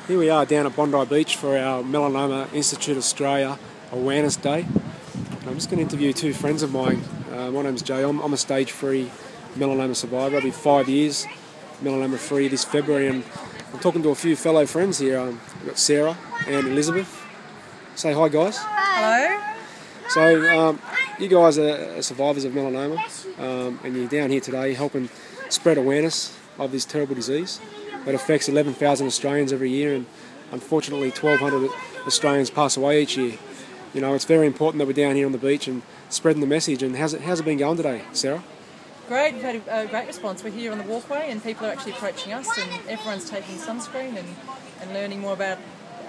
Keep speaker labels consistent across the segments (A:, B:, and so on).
A: Here we are down at Bondi Beach for our Melanoma Institute Australia Awareness Day. I'm just going to interview two friends of mine. My name's Jay. I'm a stage 3 melanoma survivor. I'll be 5 years melanoma free this February, and I'm talking to a few fellow friends here. We've got Sarah and Elizabeth. Say hi, guys.
B: Hello.
A: So you guys are survivors of melanoma, and you're down here today helping spread awareness of this terrible disease that affects 11,000 Australians every year, and unfortunately 1,200 Australians pass away each year. You know, it's very important that we're down here on the beach and spreading the message. And how's it been going today, Sarah?
B: Great, we've had a great response. We're here on the walkway and people are actually approaching us, and everyone's taking sunscreen and learning more about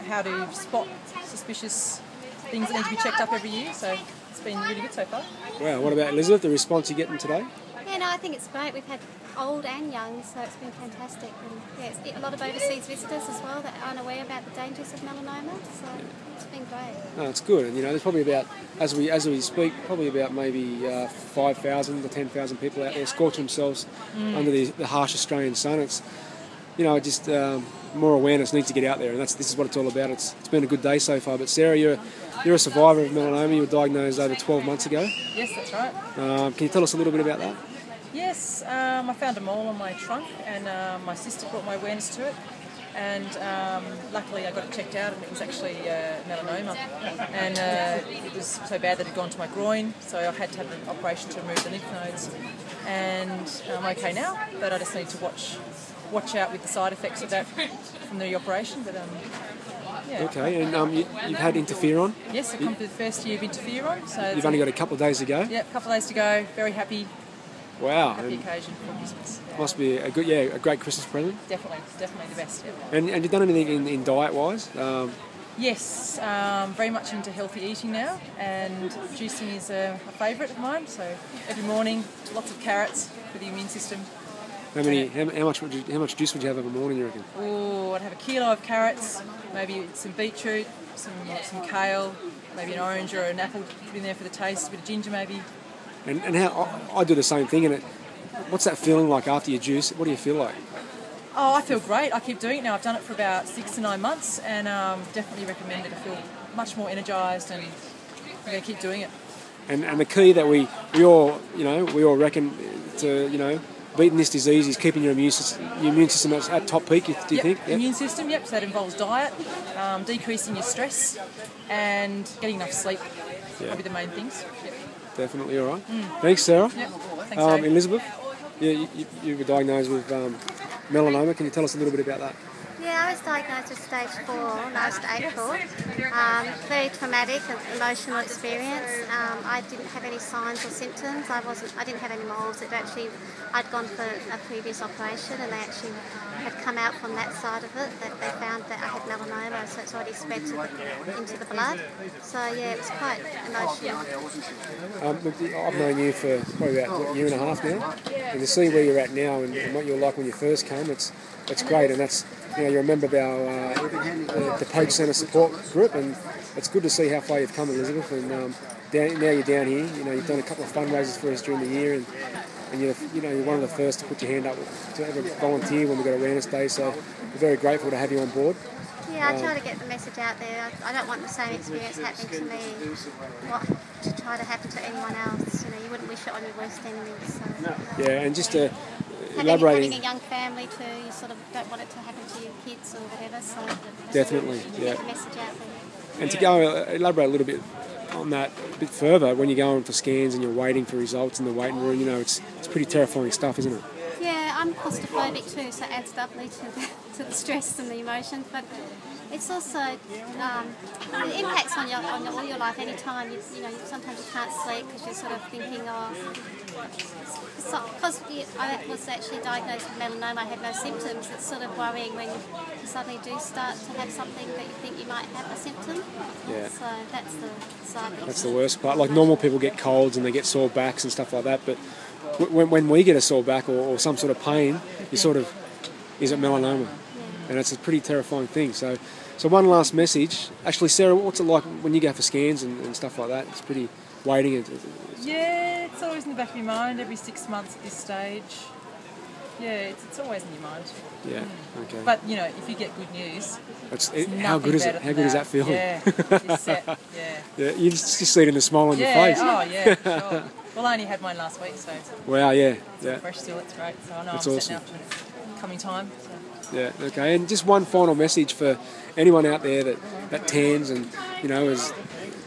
B: how to spot suspicious things that need to be checked up every year. So it's been really good so far.
A: Wow, what about Elizabeth, the response you're getting today?
C: Yeah, no, I think it's great. We've had old and young, so it's been fantastic. And yeah, it's a lot of overseas visitors as well that aren't aware about the dangers of melanoma, so it's been great.
A: No, it's good. And you know, there's probably about, as we speak, probably about maybe 5,000 to 10,000 people out there scorching themselves under the harsh Australian sun. It's, you know, just more awareness needs to get out there, and this is what it's all about. It's been a good day so far. But Sarah, you're a survivor of melanoma. You were diagnosed over 12 months ago.
B: Yes, that's right.
A: Can you tell us a little bit about that?
B: Yes, I found a mole on my trunk, and my sister brought my awareness to it, and luckily I got it checked out, and it was actually melanoma, and it was so bad that it had gone to my groin, so I had to have an operation to remove the lymph nodes, and I'm okay now, but I just need to watch out with the side effects of that from the operation. But yeah.
A: Okay, and you've had interferon?
B: Yes, I've come to the first year of interferon. So
A: you've only got a couple of days to go?
B: Yeah, a couple of days to go. Very happy.
A: Wow.
B: Happy occasion for Christmas.
A: Must be a great Christmas present.
B: Definitely the best. Yeah.
A: And you've done anything in diet-wise?
B: Yes, very much into healthy eating now, and juicing is a favourite of mine. So every morning, lots of carrots for the immune system.
A: How much juice would you have every morning, you reckon?
B: Oh, I'd have a kilo of carrots, maybe some beetroot, some kale, maybe an orange or an apple put in there for the taste, a bit of ginger maybe.
A: And how I do the same thing. And what's that feeling like after you juice? What do you feel like?
B: Oh, I feel great. I keep doing it now. I've done it for about 6 to 9 months, and definitely recommend it. I feel much more energised, and I'm going to keep doing it. And
A: the key that we all reckon to beating this disease is keeping your immune system at top peak. Do you think? Yep.
B: Immune system. Yep. So that involves diet, decreasing your stress, and getting enough sleep.
A: Yeah.
B: Probably the main things. Yep.
A: Definitely, all right. Thanks, Sarah.
B: Yep. Thanks,
A: Elizabeth, you were diagnosed with melanoma. Can you tell us a little bit about that?
C: Yeah, I was diagnosed with stage 4 last April. Very traumatic, emotional experience. I didn't have any signs or symptoms. I didn't have any moles. I'd gone for a previous operation, and they actually had come out from that side of it. That they found that I had melanoma, so it's already spread into the blood. So yeah, it was quite emotional.
A: I've known you for probably about a year and a half now, and to see where you're at now and what you were like when you first came, it's great, and that's. You're a member of our the Poke Centre support group, and it's good to see how far you've come, Elizabeth. And now you're down here. You've done a couple of fundraisers for us during the year, and you're one of the first to put your hand up to ever volunteer when we've got Awareness Day. So we're very grateful to have you on board.
C: Yeah, I try to get the message out there. I don't want the same experience happening to me, to try to happen to anyone else. You wouldn't wish it on your worst enemies. So.
A: Yeah, and just to
C: having a young family too, you sort of don't want it to happen to your kids or whatever, so
A: definitely,
C: get the message out there.
A: And to go elaborate a little bit on that a bit further, when you're going for scans and you're waiting for results in the waiting room, it's pretty terrifying stuff, isn't it?
C: Yeah, I'm claustrophobic too, so it adds doubly to the stress and the emotions, but it's also it impacts on all your life. Any time sometimes you can't sleep because you're sort of thinking, because I was actually diagnosed with melanoma, I had no symptoms. It's sort of worrying when you suddenly do start to have something that you think you might have a symptom. Yeah. So that's the side.
A: That's the worst part. Like normal people get colds and they get sore backs and stuff like that, but when we get a sore back or some sort of pain, you sort of, is it melanoma? Yeah. And it's a pretty terrifying thing. So one last message. Actually, Sarah, what's it like when you go for scans and stuff like that? It's pretty waiting.
B: Yeah, it's always in the back of your mind every 6 months at this stage. it's always in your mind.
A: Yeah. Okay.
B: But you know, if you get good news,
A: How good is it? How good is that feeling?
B: Yeah, you're set. Yeah.
A: Yeah. You just see it in the smile on your face.
B: Oh yeah, sure. Well, I only had mine last week, so
A: Wow. Yeah.
B: it's
A: Yeah.
B: fresh still. It's great. So I know
A: That's
B: I'm
A: awesome.
B: setting up for the coming time. So.
A: Yeah. Okay. And just one final message for anyone out there that tans and is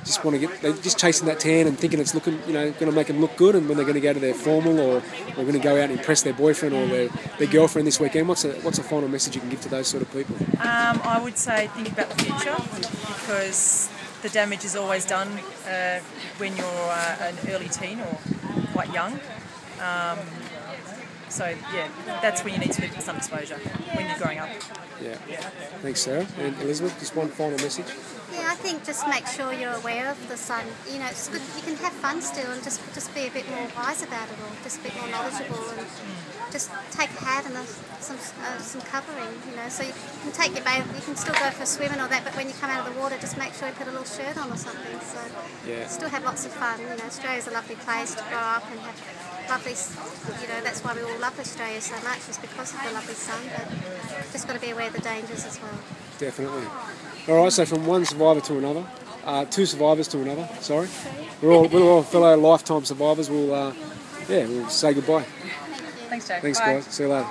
A: just want to they're just chasing that tan and thinking it's looking, going to make them look good, and when they're going to go to their formal or going to go out and impress their boyfriend or their girlfriend this weekend, what's a final message you can give to those sort of people?
B: I would say think about the future, because the damage is always done when you're an early teen or quite young. So yeah, that's when you need to live with some exposure when you're growing up.
A: Yeah. Thanks, Sarah. And Elizabeth, just one final message.
C: Yeah, I think just make sure you're aware of the sun. It's good. You can have fun still and just be a bit more wise about it, or just a bit more knowledgeable, and just take a hat and some covering. So you can take your bath. You can still go for a swim and all that, but when you come out of the water, just make sure you put a little shirt on or something. So still have lots of fun. Australia's a lovely place to grow up and have lovely. That's why we all love Australia so much, is because of the lovely sun. But just got to be aware of the dangers as well.
A: Definitely. All right, so from one survivor to another, two survivors to another, sorry. We're all fellow lifetime survivors. We'll say goodbye.
B: Thanks, Jack.
A: Thanks,
B: Bye.
A: guys. See you later.